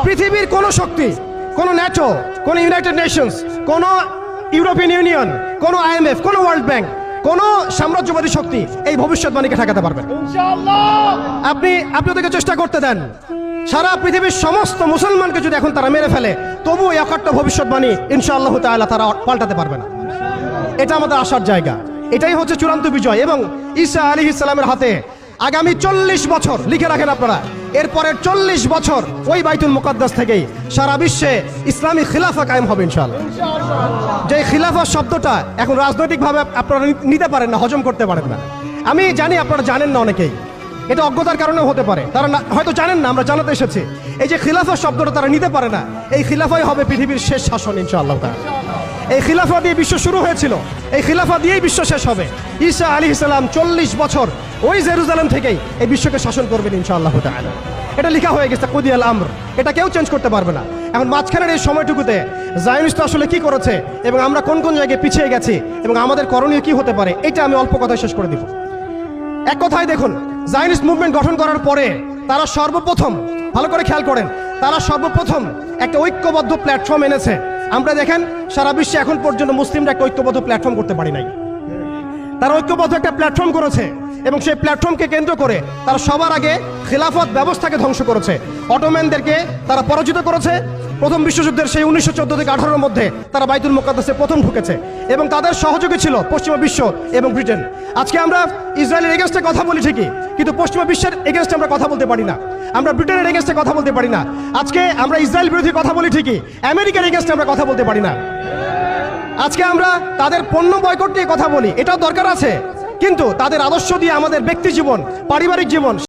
পৃথিবীর কোন শক্তি, কোন ন্যাটো, কোন ইউনাইটেড নেশনস, কোন ইউরোপিয়ান ইউনিয়ন, কোন IMF, কোন ওয়ার্ল্ড ব্যাংক, কোন সাম্রাজ্যবাদী শক্তি এই ভবিষ্যৎবাণীকে ঠেকাতে পারবে না। আপনি ওদেরকে চেষ্টা করতে দেন, সারা পৃথিবীর সমস্ত মুসলমানকে যদি এখন তারা মেরে ফেলে, তবু এই অকাট্য ভবিষ্যৎবাণী ইনশাআল্লাহ তাআলা তারা পাল্টাতে পারবে না। এটা আমাদের আশার জায়গা, এটাই হচ্ছে চূড়ান্ত বিজয়। এবং ঈসা আলাইহিস সালামের হাতে আগামী 40 বছর, লিখে রাখেন আপনারা, এরপরের 40 বছর ওই বাইতুল মুকাদ্দাস থেকেই সারা বিশ্বে ইসলামী খিলাফা কায়েম হবে ইনশাআল্লাহ। যে খিলাফা শব্দটা এখন রাজনৈতিকভাবে আপনারা নিতে পারেন না, হজম করতে পারেন না। আমি জানি আপনারা জানেন না, অনেকেই এটা অজ্ঞতার কারণেও হতে পারে, তারা হয়তো জানেন না, আমরা জানাতে এসেছি। এই যে খিলাফা শব্দটা তারা নিতে পারে না, এই খিলাফাই হবে পৃথিবীর শেষ শাসন ইনশাআল্লাহ। এই খিলাফা দিয়ে বিশ্ব শুরু হয়েছিল, এই খিলাফা দিয়েই বিশ্ব শেষ হবে। ঈসা আলাইহিস সালাম 40 বছর ওই জেরুজালেম থেকেই এই বিশ্বকে শাসন করবেন ইনশাআল্লাহ তাআলা। এটা লেখা হয়ে গেছে, কুদিয়াল আমর, এটা কেউ চেঞ্জ করতে পারবে না। এখন মাঝখানের এই সময়টুকুতে জায়নিস্ট আসলে কি করেছে এবং আমরা কোন কোন জায়গায় পিছিয়ে গেছি এবং আমাদের করণীয় কি হতে পারে, এটা আমি অল্প কথায় শেষ করে দিব। এক কথায় দেখুন, জায়নিস্ট মুভমেন্ট গঠন করার পরে তারা সর্বপ্রথম, ভালো করে খেয়াল করেন, তারা সর্বপ্রথম একটা ঐক্যবদ্ধ প্ল্যাটফর্ম এনেছে। আমরা দেখেন সারা বিশ্বে এখন পর্যন্ত মুসলিমরা একটা ঐক্যবদ্ধ প্ল্যাটফর্ম করতে পারি নাই। তারা ঐক্যবদ্ধ একটা প্ল্যাটফর্ম করেছে এবং সেই প্ল্যাটফর্মকে কেন্দ্র করে তারা সবার আগে খিলাফত ব্যবস্থাকে ধ্বংস করেছে। অটোম্যানদেরকে তারা পরাজিত করেছে। প্রথম বিশ্বযুদ্ধের সেই 1914 থেকে 18-এর মধ্যে তারা বাইতুল মুকাদ্দাসে প্রথম ঢুকেছে এবং তাদের সহযোগী ছিল পশ্চিমা বিশ্ব এবং ব্রিটেন। আজকে আমরা ইসরায়েলের এগেনস্টে কথা বলি ঠিকই, কিন্তু পশ্চিমা বিশ্বের এগেনস্টে আমরা কথা বলতে পারি না। আমরা ব্রিটেনের এগেনস্টে কথা বলতে পারি না। আজকে আমরা ইসরায়েল বিরোধী কথা বলি ঠিকই, আমেরিকার এগেনস্টে আমরা কথা বলতে পারি না। আজকে আমরা তাদের পণ্য বয়কট নিয়ে কথা বলি, এটাও দরকার আছে, কিন্তু তাদের আদর্শ দিয়ে আমাদের ব্যক্তি জীবন, পারিবারিক জীবন